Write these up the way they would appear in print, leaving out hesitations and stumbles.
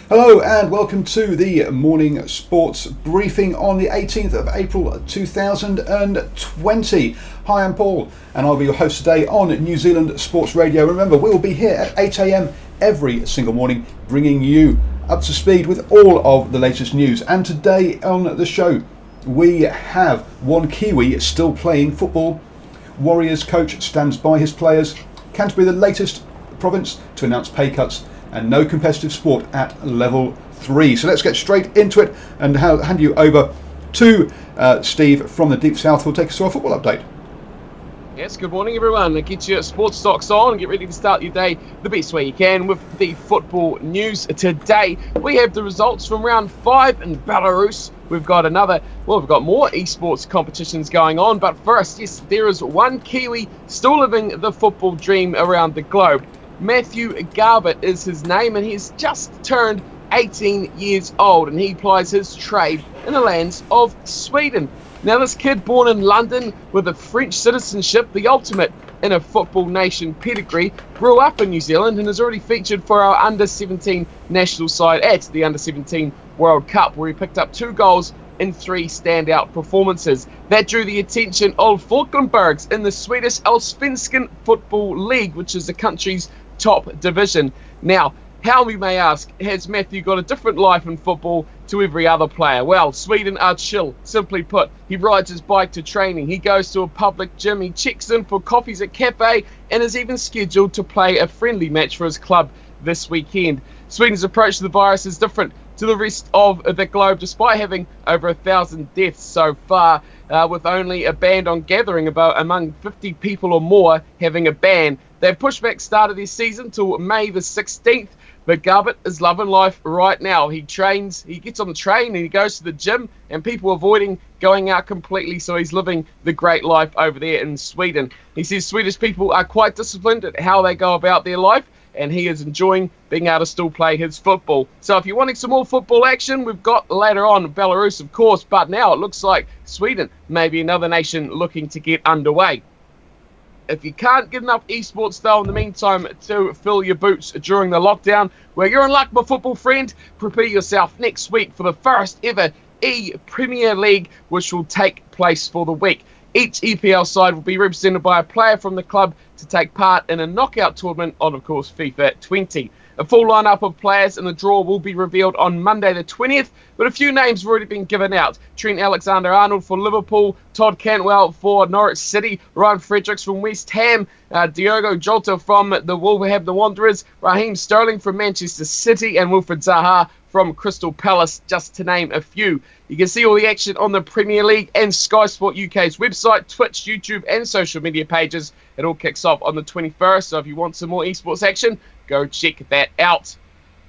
Hello and welcome to the morning sports briefing on the 18th of April 2020. Hi, I'm Paul and I'll be your host today on New Zealand Sports Radio. Remember, we will be here at 8 a.m. every single morning bringing you up to speed with all of the latest news. And today on the show we have one Kiwi still playing football. Warriors coach stands by his players. Canterbury the latest province to announce pay cuts, and no competitive sport at level 3. So let's get straight into it and hand you over to Steve from the Deep South, who'll take us to our football update. Yes, good morning everyone. Get your sports stocks on and get ready to start your day the best way you can with the football news. Today we have the results from round 5 in Belarus. We've got more esports competitions going on, but first, yes, there is one Kiwi still living the football dream around the globe. Matthew Garbett is his name, and he's just turned 18 years old, and he plies his trade in the lands of Sweden. Now, this kid, born in London with a French citizenship, the ultimate in a football nation pedigree, grew up in New Zealand and has already featured for our under-17 national side at the under-17 World Cup, where he picked up 2 goals in 3 standout performances. That drew the attention of Falkenbergs in the Swedish Allsvenskan Football League, which is the country's top division. Now, how, we may ask, has Matthew got a different life in football to every other player? Well, Sweden are chill. Simply put, he rides his bike to training, he goes to a public gym, he checks in for coffees at cafe, and is even scheduled to play a friendly match for his club this weekend. Sweden's approach to the virus is different to the rest of the globe, despite having over 1,000 deaths so far, with only a ban on gathering among 50 people or more having a ban. They've pushed back start of their season till May the 16th, but Garbett is loving life right now. He trains, he gets on the train and he goes to the gym, and people are avoiding going out completely, so he's living the great life over there in Sweden. He says Swedish people are quite disciplined at how they go about their life, and he is enjoying being able to still play his football. So if you're wanting some more football action, we've got later on Belarus, of course, but now it looks like Sweden may be another nation looking to get underway. If you can't get enough esports though in the meantime to fill your boots during the lockdown, well, you're in luck, my football friend. Prepare yourself next week for the first ever Premier League, which will take place for the week. Each EPL side will be represented by a player from the club to take part in a knockout tournament on, of course, FIFA 20. A full lineup of players in the draw will be revealed on Monday the 20th, but a few names have already been given out. Trent Alexander-Arnold for Liverpool, Todd Cantwell for Norwich City, Ryan Fredericks from West Ham, Diogo Jota from the Wolverhampton Wanderers, Raheem Sterling from Manchester City, and Wilfred Zaha from Crystal Palace, just to name a few. You can see all the action on the Premier League and Sky Sport UK's website, Twitch, YouTube, and social media pages. It all kicks off on the 21st, so if you want some more esports action, go check that out.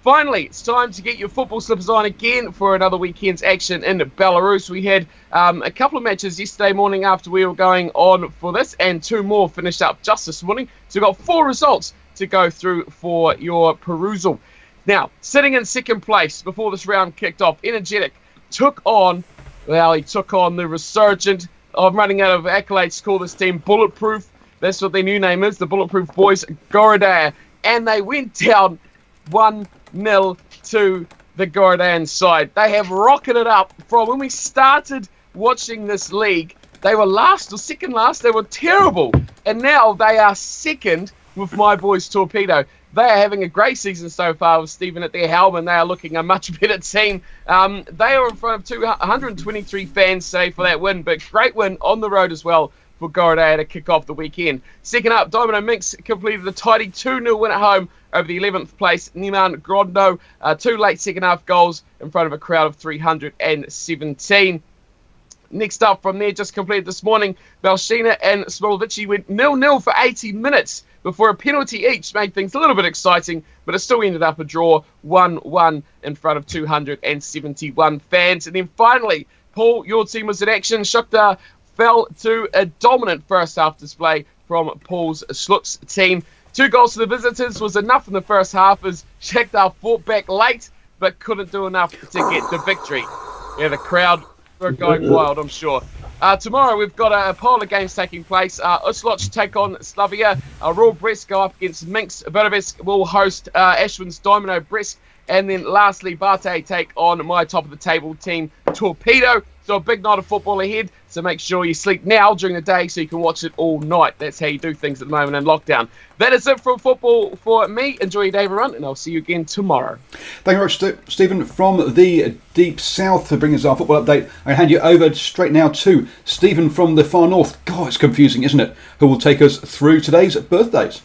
Finally, it's time to get your football slippers on again for another weekend's action in Belarus. We had a couple of matches yesterday morning after we were going on for this, and 2 more finished up just this morning. So we've got 4 results to go through for your perusal. Now, sitting in second place before this round kicked off, Energetic took on the resurgent, I'm running out of accolades to call this team, Bulletproof. That's what their new name is, the Bulletproof Boys, Gorodaya. And they went down 1-0 to the Gorodayan side. They have rocketed up from when we started watching this league. They were last or second last. They were terrible. And now they are second with my boys Torpedo. They are having a great season so far with Stephen at their helm, and they are looking a much better team. They are in front of 223 fans today for that win, but great win on the road as well for Gorodaya to kick off the weekend. Second up, Domino Minx completed a tidy 2-0 win at home over the 11th place Niemann Grodno. 2 late second half goals in front of a crowd of 317. Next up from there, just completed this morning, Belshina and Smilovici went 0-0 for 80 minutes before a penalty each made things a little bit exciting, but it still ended up a draw 1-1 in front of 271 fans. And then finally, Paul, your team was in action. Shakhtar fell to a dominant first half display from Paul's Schluck's team. 2 goals to the visitors was enough in the first half as Shakhtar fought back late but couldn't do enough to get the victory. Yeah, the crowd We're going wild, I'm sure. Tomorrow we've got a pile of games taking place. Usloch take on Slavia. Royal Brest go up against Minsk. Berdovisk will host Ashwin's Dynamo Brest. And then lastly, Bate take on my top of the table team, Torpedo. So a big night of football ahead. So make sure you sleep now during the day so you can watch it all night. That's how you do things at the moment in lockdown. That is it for football for me. Enjoy your day, everyone, and I'll see you again tomorrow. Thank you very much, Stephen, from the deep south to bring us our football update. I hand you over straight now to Stephen from the far north. God, it's confusing, isn't it? Who will take us through today's birthdays.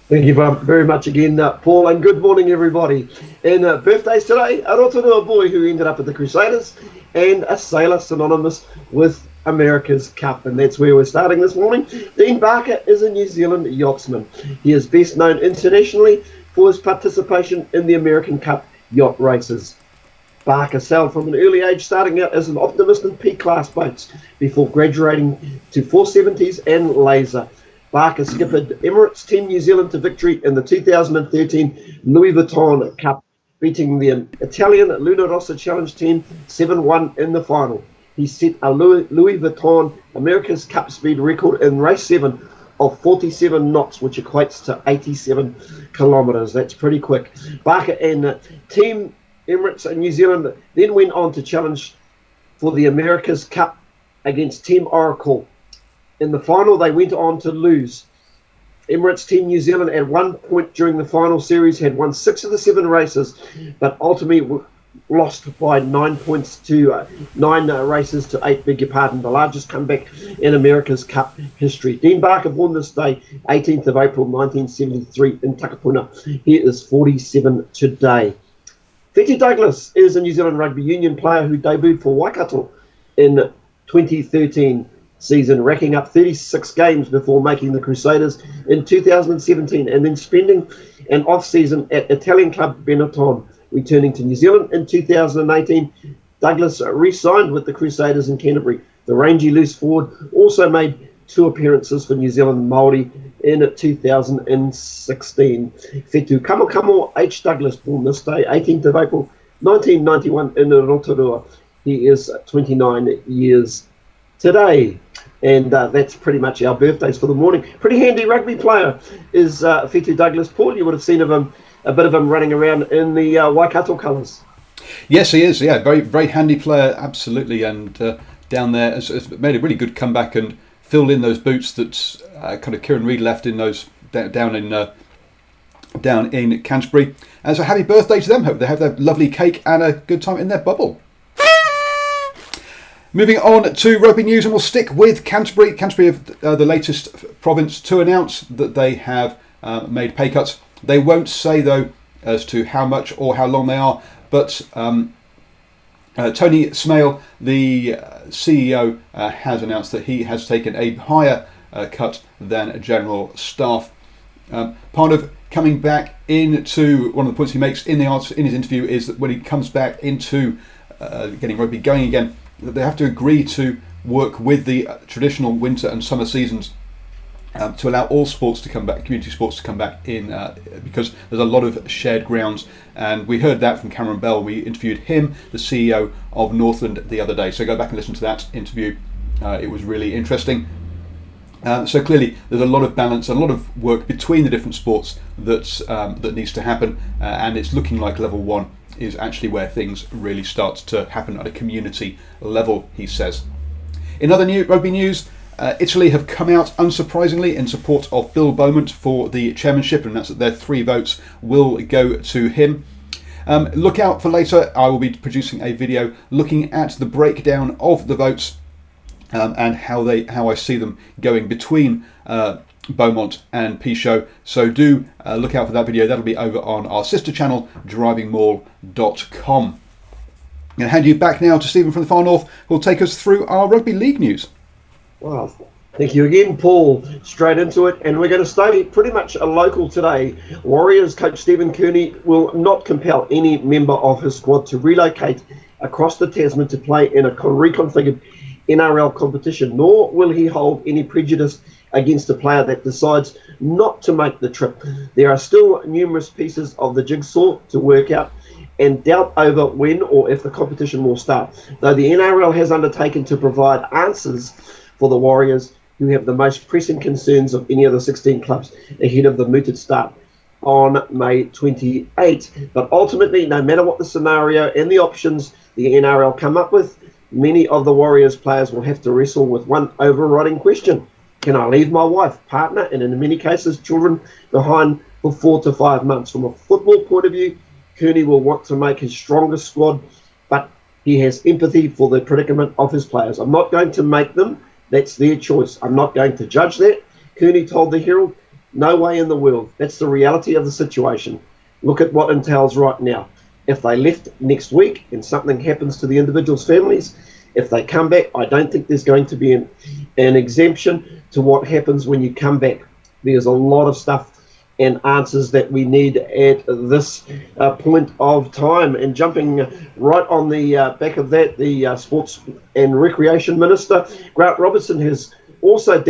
Thank you very much again, Paul, and good morning, everybody. And birthdays today, a Rotorua boy who ended up at the Crusaders and a sailor synonymous with America's Cup, and that's where we're starting this morning. Dean Barker is a New Zealand yachtsman. He is best known internationally for his participation in the American Cup yacht races. Barker sailed from an early age, starting out as an optimist in P-class boats before graduating to 470s and laser. Barker skippered Emirates Team New Zealand to victory in the 2013 Louis Vuitton Cup, beating the Italian Luna Rossa Challenge team 7-1 in the final. He set a Louis Vuitton America's Cup speed record in race 7 of 47 knots, which equates to 87 kilometres. That's pretty quick. Barker and Team Emirates New Zealand then went on to challenge for the America's Cup against Team Oracle. In the final, they went on to lose. Emirates Team New Zealand at one point during the final series had won 6 of the 7 races, but ultimately lost by 9 points to 9 races to 8, beg your pardon, the largest comeback in America's Cup history. Dean Barker born this day, 18th of April 1973 in Takapuna. He is 47 today. Whetu Douglas is a New Zealand rugby union player who debuted for Waikato in 2013 season, racking up 36 games before making the Crusaders in 2017 and then spending an off-season at Italian club Benetton. Returning to New Zealand in 2018, Douglas re-signed with the Crusaders in Canterbury. The rangy loose forward also made 2 appearances for New Zealand Māori in 2016. Whetu Kamokamo H. Douglas, born this day, 18th of April 1991 in Rotorua. He is 29 years today. And that's pretty much our birthdays for the morning. Pretty handy rugby player is Whetu Douglas. Paul, you would have seen a bit of him running around in the Waikato colours. Yes, he is. Yeah, very, very handy player, absolutely. And down there has made a really good comeback and filled in those boots that kind of Kieran Reid left in those down in Canterbury. And so happy birthday to them. Hope they have their lovely cake and a good time in their bubble. Moving on to rugby news, and we'll stick with Canterbury. Canterbury are the latest province to announce that they have made pay cuts. They won't say, though, as to how much or how long they are, but Tony Smale, the CEO, has announced that he has taken a higher cut than general staff. Part of coming back into one of the points he makes in his interview is that when he comes back into getting rugby going again, that they have to agree to work with the traditional winter and summer seasons to allow all sports to come back, community sports to come back in, because there's a lot of shared grounds. And we heard that from Cameron Bell. We interviewed him, the CEO of Northland, the other day. So go back and listen to that interview. It was really interesting. So clearly there's a lot of balance, a lot of work between the different sports that needs to happen, and it's looking like level 1 is actually where things really start to happen at a community level, he says. In other rugby news, Italy have come out unsurprisingly in support of Bill Beaumont for the chairmanship, and that's that their 3 votes will go to him. Look out for later, I will be producing a video looking at the breakdown of the votes and how I see them going between Beaumont and Pichot. So do look out for that video. That'll be over on our sister channel, DrivingMaul.com. I'm going to hand you back now to Stephen from the far north, who will take us through our Rugby League news. Wow, thank you again, Paul. Straight into it, and we're going to stay pretty much a local today. Warriors coach Stephen Kearney will not compel any member of his squad to relocate across the Tasman to play in a reconfigured NRL competition, nor will he hold any prejudice against a player that decides not to make the trip. There are still numerous pieces of the jigsaw to work out, and doubt over when or if the competition will start, though the NRL has undertaken to provide answers for the Warriors, who have the most pressing concerns of any of the 16 clubs ahead of the mooted start on May 28. But ultimately, no matter what the scenario and the options the NRL come up with, many of the Warriors players will have to wrestle with one overriding question. Can I leave my wife, partner, and in many cases children behind for 4 to 5 months? From a football point of view, Kearney will want to make his strongest squad, but he has empathy for the predicament of his players. I'm not going to make them. That's their choice. I'm not going to judge that. Kearney told the Herald, no way in the world. That's the reality of the situation. Look at what entails right now. If they left next week and something happens to the individuals' families, if they come back, I don't think there's going to be an exemption to what happens when you come back. There's a lot of stuff and answers that we need at this point of time. And jumping right on the back of that, the Sports and Recreation Minister, Grant Robertson, has also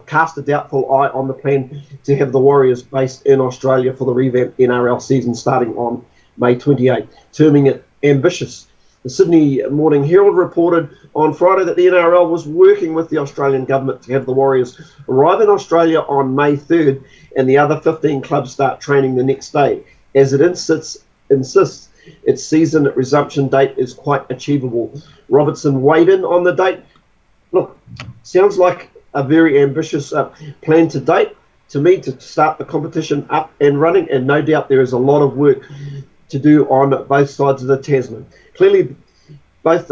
cast a doubtful eye on the plan to have the Warriors based in Australia for the revamped NRL season starting on May 28, terming it ambitious. The Sydney Morning Herald reported on Friday that the NRL was working with the Australian government to have the Warriors arrive in Australia on May 3rd and the other 15 clubs start training the next day, as it insists its season resumption date is quite achievable. Robertson weighed in on the date. Look, sounds like a very ambitious plan to date to me to start the competition up and running, and no doubt there is a lot of work to do on both sides of the Tasman. Clearly, both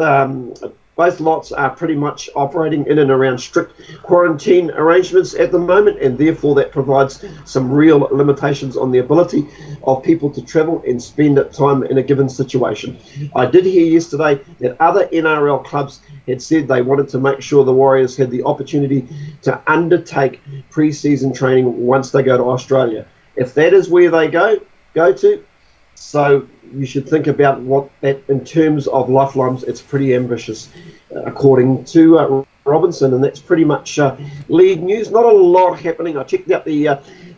lots are pretty much operating in and around strict quarantine arrangements at the moment, and therefore that provides some real limitations on the ability of people to travel and spend time in a given situation. I did hear yesterday that other NRL clubs had said they wanted to make sure the Warriors had the opportunity to undertake pre-season training once they go to Australia. If that is where they go to, so you should think about what that, in terms of lifelines, it's pretty ambitious, according to Robinson, and that's pretty much league news. Not a lot happening. I checked out the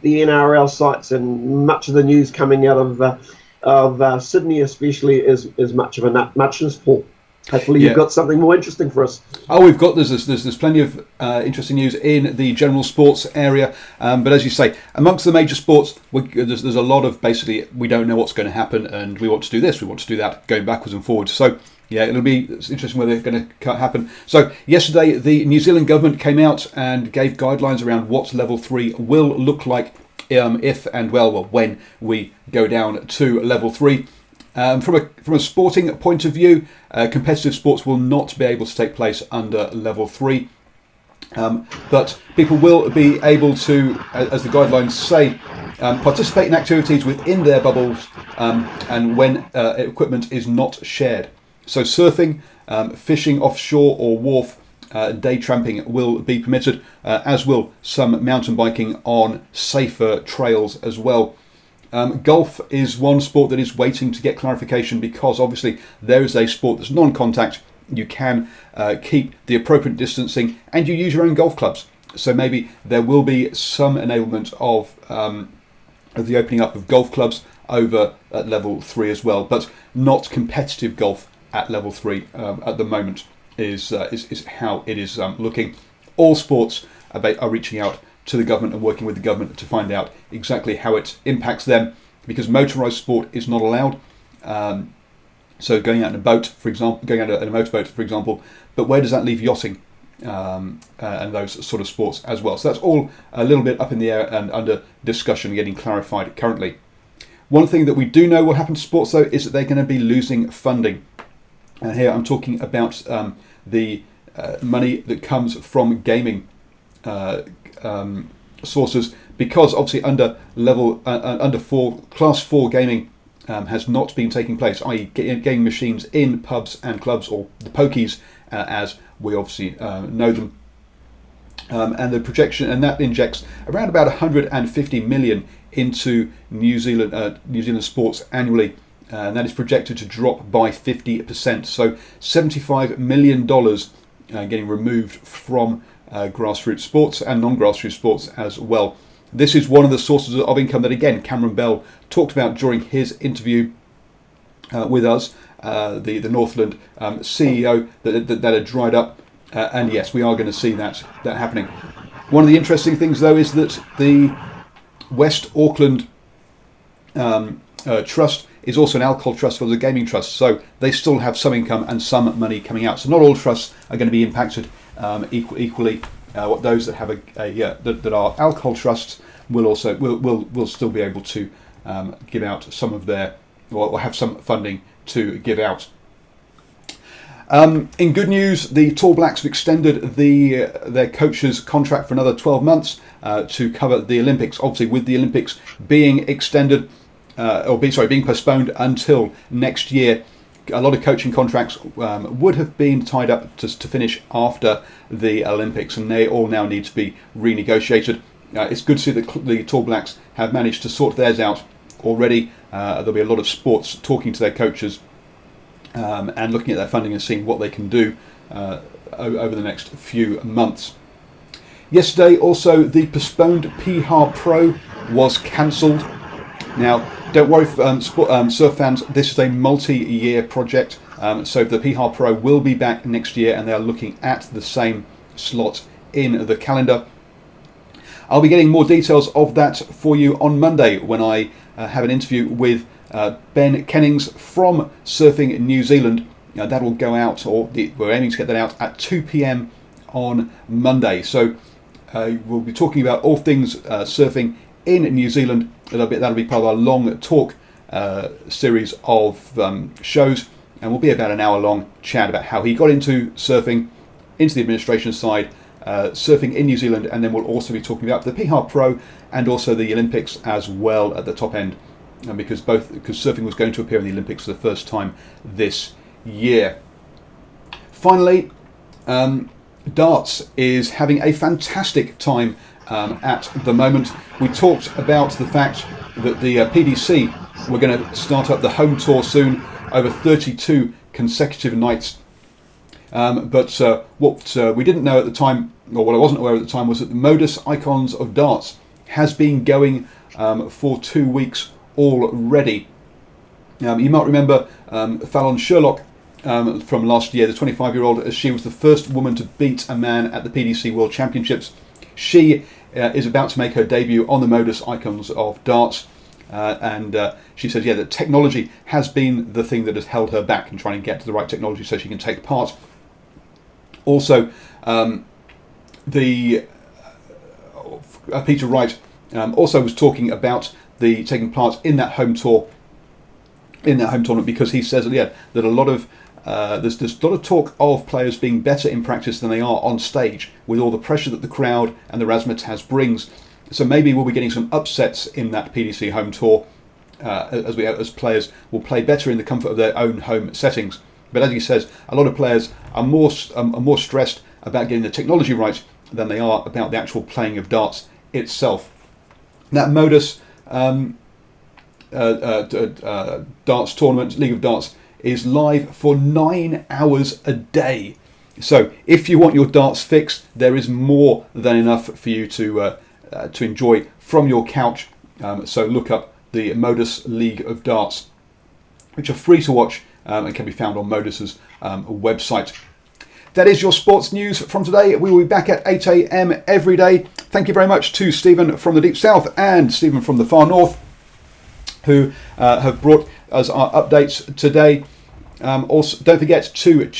NRL sites, and much of the news coming out of Sydney, especially, is much of a muchness, Paul. Hopefully you've got something more interesting for us. Oh, there's plenty of interesting news in the general sports area, but as you say, amongst the major sports, there's a lot of basically we don't know what's going to happen, and we want to do this, we want to do that, going backwards and forwards. So yeah, it's interesting whether they're going to happen. So yesterday, the New Zealand government came out and gave guidelines around what level 3 will look like if and when we go down to level 3. From a sporting point of view, competitive sports will not be able to take place under level 3, but people will be able to, as the guidelines say, participate in activities within their bubbles and when equipment is not shared. So surfing, fishing offshore or wharf, day tramping will be permitted, as will some mountain biking on safer trails as well. Golf is one sport that is waiting to get clarification, because obviously there is a sport that's non-contact. You can keep the appropriate distancing and you use your own golf clubs. So maybe there will be some enablement of the opening up of golf clubs over at level 3 as well, but not competitive golf at level 3 at the moment is how it is looking. All sports are reaching out to the government and working with the government to find out exactly how it impacts them, because motorised sport is not allowed. So going out in a boat, for example, going out in a motorboat, for example, but where does that leave yachting and those sort of sports as well? So that's all a little bit up in the air and under discussion, getting clarified currently. One thing that we do know will happen to sports, though, is that they're going to be losing funding. And here I'm talking about the money that comes from gaming sources, because obviously under class 4 gaming has not been taking place, i.e. gaming machines in pubs and clubs, or the pokies as we obviously know them, and the projection, and that injects around about 150 million into New Zealand sports annually, and that is projected to drop by 50%. So $75 million getting removed from grassroots sports and non-grassroots sports as well. This is one of the sources of income that, again, Cameron Bell talked about during his interview with us, the Northland CEO, that had dried up. And yes, we are going to see that happening. One of the interesting things, though, is that the West Auckland Trust is also an alcohol trust for the gaming trust, so they still have some income and some money coming out. So not all trusts are going to be impacted equally. What those that have that are alcohol trusts will still be able to give out some of their, or have some funding to give out. In good news, the Tall Blacks have extended their coach's contract for another 12 months to cover the Olympics. Obviously, with the Olympics being extended, being postponed until next year, a lot of coaching contracts would have been tied up to finish after the Olympics, and they all now need to be renegotiated. It's good to see that the Tall Blacks have managed to sort theirs out already. There'll be a lot of sports talking to their coaches and looking at their funding and seeing what they can do over the next few months. Yesterday, also, the postponed Piha Pro was cancelled. Now, don't worry, surf fans, this is a multi-year project, so the Piha Pro will be back next year, and they are looking at the same slot in the calendar. I'll be getting more details of that for you on Monday when I have an interview with Ben Kennings from Surfing New Zealand. That will go out, we're aiming to get that out at 2 p.m. on Monday. So we'll be talking about all things surfing in New Zealand. That'll be part of our long talk series of shows, and will be about an hour-long chat about how he got into surfing, into the administration side, surfing in New Zealand, and then we'll also be talking about the Piha Pro and also the Olympics as well at the top end, because surfing was going to appear in the Olympics for the first time this year. Finally, darts is having a fantastic time at the moment. We talked about the fact that the PDC were going to start up the home tour soon, over 32 consecutive nights. But what we didn't know at the time, or what I wasn't aware at the time, was that the Modus Icons of Darts has been going for 2 weeks already. You might remember Fallon Sherlock from last year, the 25-year-old, as she was the first woman to beat a man at the PDC World Championships. She is about to make her debut on the Modus Icons of Darts, and she says, that technology has been the thing that has held her back in trying to get to the right technology so she can take part. Also, Peter Wright also was talking about the taking part in that home tour, in that home tournament, because he says that a lot of there's a lot of talk of players being better in practice than they are on stage, with all the pressure that the crowd and the razzmatazz brings. So maybe we'll be getting some upsets in that PDC home tour, as players will play better in the comfort of their own home settings. But as he says, a lot of players are more stressed about getting the technology right than they are about the actual playing of darts itself. That Modus darts tournament, League of Darts, is live for 9 hours a day. So if you want your darts fixed, there is more than enough for you to enjoy from your couch. So look up the Modus League of Darts, which are free to watch and can be found on Modus's website. That is your sports news from today. We will be back at 8 a.m. every day. Thank you very much to Stephen from the Deep South and Stephen from the Far North, who have brought us our updates today. Also, don't forget to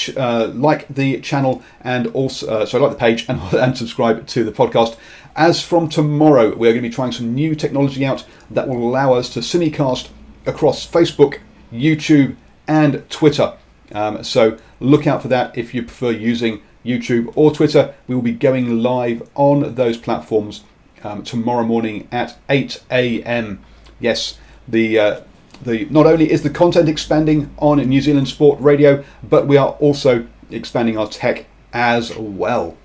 like the channel and also like the page and subscribe to the podcast. As from tomorrow, we're going to be trying some new technology out that will allow us to simulcast across Facebook, YouTube, and Twitter. So look out for that if you prefer using YouTube or Twitter. We will be going live on those platforms tomorrow morning at 8 a.m. Yes, the not only is the content expanding on New Zealand Sport Radio, but we are also expanding our tech as well.